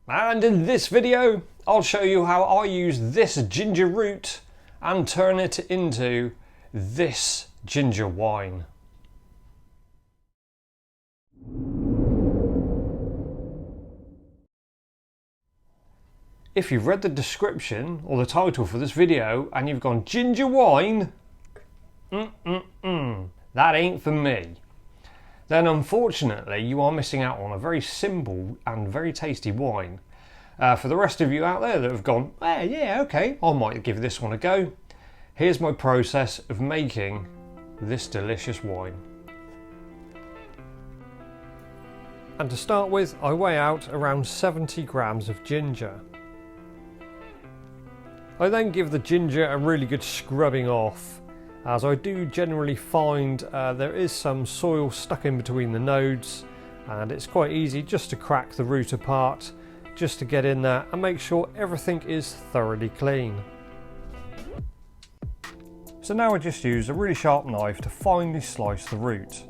And in this video, I'll show you how I use this ginger root and turn it into this ginger wine. If you've read the description or the title for this video and you've gone ginger wine, that ain't for me, then unfortunately you are missing out on a very simple and very tasty wine. For the rest of you out there that have gone, yeah, okay, I might give this one a go, here's my process of making this delicious wine. And to start with, I weigh out around 70 grams of ginger. I then give the ginger a really good scrubbing off, as I do generally find there is some soil stuck in between the nodes, and it's quite easy just to crack the root apart, just to get in there and make sure everything is thoroughly clean. So now I just use a really sharp knife to finely slice the root.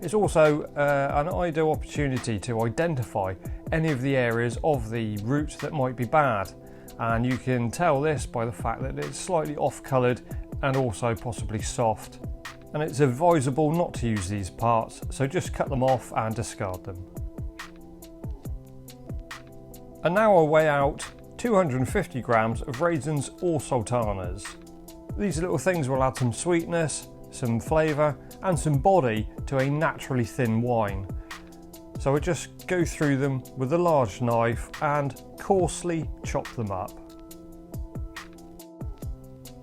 It's also an ideal opportunity to identify any of the areas of the root that might be bad, and you can tell this by the fact that it's slightly off-coloured and also possibly soft. And it's advisable not to use these parts, so just cut them off and discard them. And now I'll weigh out 250 grams of raisins or sultanas. These little things will add some sweetness, some flavour and some body to a naturally thin wine. So I just go through them with a large knife and coarsely chop them up.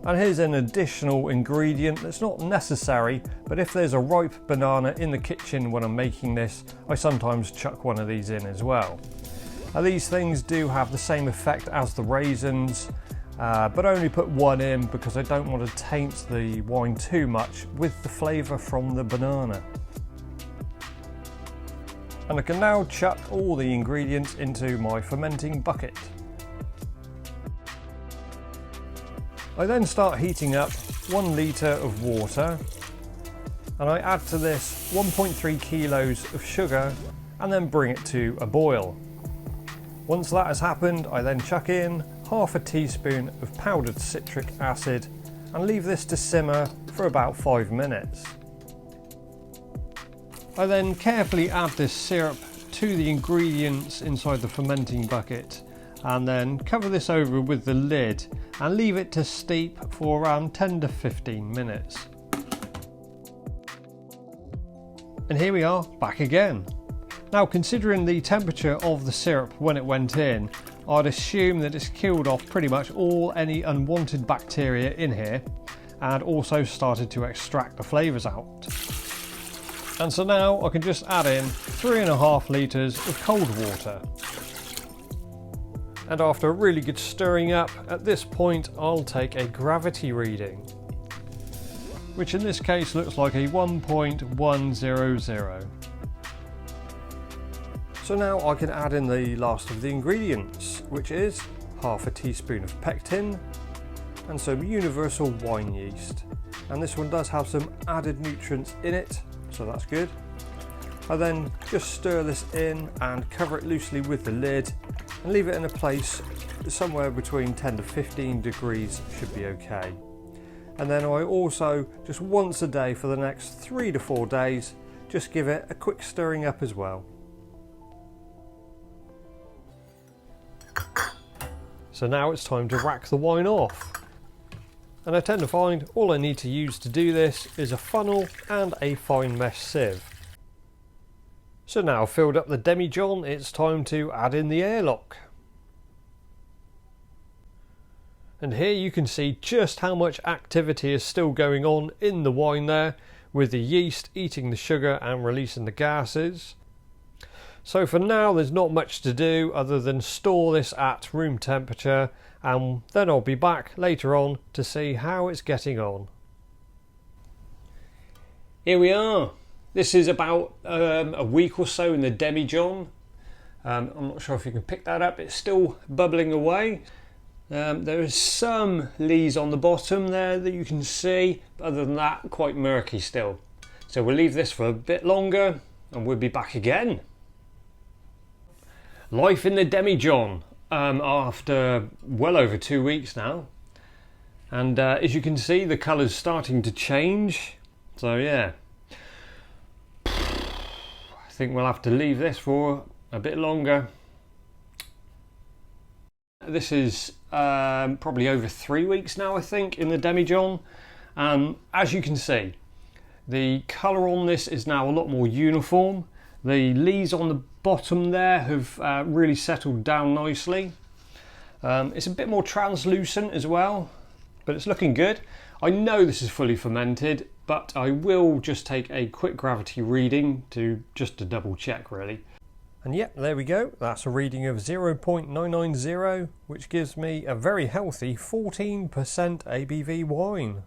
And here's an additional ingredient that's not necessary, but if there's a ripe banana in the kitchen when I'm making this, I sometimes chuck one of these in as well. Now these things do have the same effect as the raisins, but I only put one in because I don't want to taint the wine too much with the flavour from the banana. And I can now chuck all the ingredients into my fermenting bucket. I then start heating up 1 litre of water, and I add to this 1.3 kilos of sugar and then bring it to a boil. Once that has happened, I then chuck in half a teaspoon of powdered citric acid and leave this to simmer for about 5 minutes. I then carefully add this syrup to the ingredients inside the fermenting bucket and then cover this over with the lid and leave it to steep for around 10 to 15 minutes. And here we are back again. Now, considering the temperature of the syrup when it went in, I'd assume that it's killed off pretty much any unwanted bacteria in here and also started to extract the flavours out. And so now I can just add in 3.5 litres of cold water. And after a really good stirring up, at this point I'll take a gravity reading, which in this case looks like a 1.100. So now I can add in the last of the ingredients, which is half a teaspoon of pectin and some universal wine yeast. And this one does have some added nutrients in it, so that's good. I then just stir this in and cover it loosely with the lid and leave it in a place somewhere between 10 to 15 degrees should be okay. And then I also, just once a day for the next 3 to 4 days, just give it a quick stirring up as well. So now it's time to rack the wine off. And I tend to find all I need to use to do this is a funnel and a fine mesh sieve. So now filled up the demijohn, it's time to add in the airlock. And here you can see just how much activity is still going on in the wine there, with the yeast eating the sugar and releasing the gases. So for now there's not much to do other than store this at room temperature, and then I'll be back later on to see how it's getting on. Here we are. This is about a week or so in the demijohn. I'm not sure if you can pick that up, it's still bubbling away. There is some lees on the bottom there that you can see, but other than that, quite murky still. So we'll leave this for a bit longer and we'll be back again. Life in the demijohn after well over 2 weeks now, and as you can see, the colour's starting to change. So yeah, I think we'll have to leave this for a bit longer. This is probably over 3 weeks now, I think, in the demijohn. As you can see, the colour on this is now a lot more uniform. The lees on the bottom there have really settled down nicely. It's a bit more translucent as well, but it's looking good. I know this is fully fermented, but I will just take a quick gravity reading just to double check really. And yep, there we go. That's a reading of 0.990, which gives me a very healthy 14% ABV wine.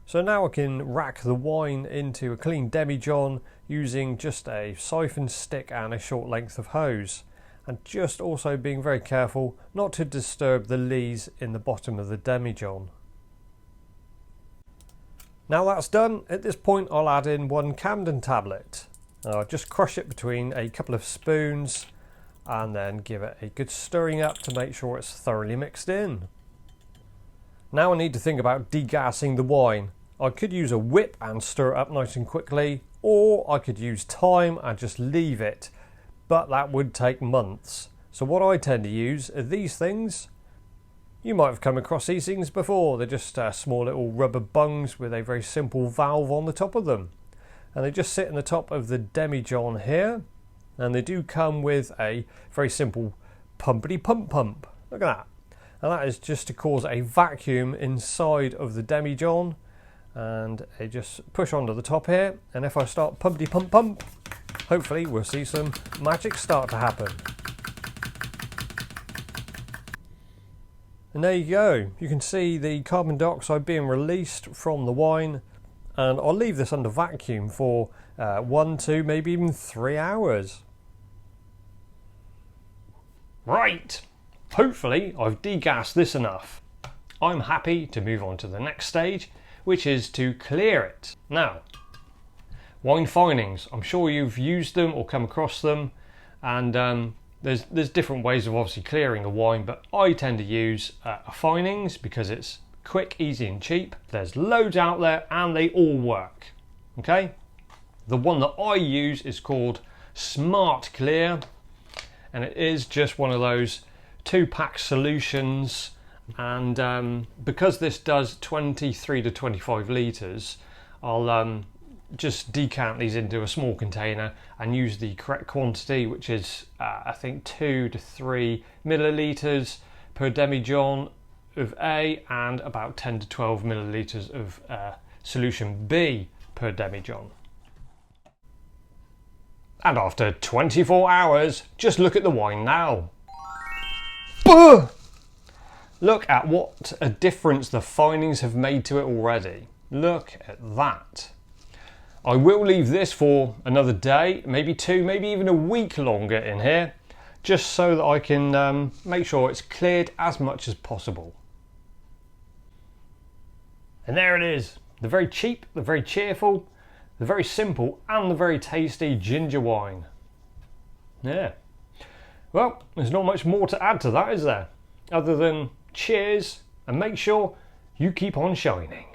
So now I can rack the wine into a clean demijohn using just a siphon stick and a short length of hose, and just also being very careful not to disturb the lees in the bottom of the demijohn. Now that's done, at this point I'll add in 1 Campden tablet. I'll just crush it between a couple of spoons and then give it a good stirring up to make sure it's thoroughly mixed in. Now I need to think about degassing the wine. I could use a whip and stir it up nice and quickly, or I could use thyme and just leave it, but that would take months. So what I tend to use are these things. You might have come across these things before. They're just small little rubber bungs with a very simple valve on the top of them. And they just sit in the top of the demijohn here, and they do come with a very simple pumpity pump. Look at that. And that is just to cause a vacuum inside of the demijohn, and they just push onto the top here, and if I start pumpity pump, hopefully we'll see some magic start to happen. And there you go. You can see the carbon dioxide being released from the wine, and I'll leave this under vacuum for 1, 2, maybe even 3 hours. Right, hopefully I've degassed this enough. I'm happy to move on to the next stage, which is to clear it. Now, wine finings, I'm sure you've used them or come across them, and there's different ways of obviously clearing a wine, but I tend to use finings because it's quick, easy and cheap. There's loads out there and they all work. Okay, the one that I use is called Smart Clear, and it is just one of those 2-pack solutions, and because this does 23 to 25 litres, I'll just decant these into a small container and use the correct quantity, which is I think 2 to 3 millilitres per demijohn of A, and about 10 to 12 millilitres of solution B per demijohn. And after 24 hours, just look at the wine now. Look at what a difference the finings have made to it already. Look at that. I will leave this for another day, maybe 2, maybe even a week longer in here, just so that I can make sure it's cleared as much as possible. And there it is, the very cheap, the very cheerful, the very simple and the very tasty ginger wine. Yeah. Well, there's not much more to add to that, is there? Other than cheers, and make sure you keep on shining.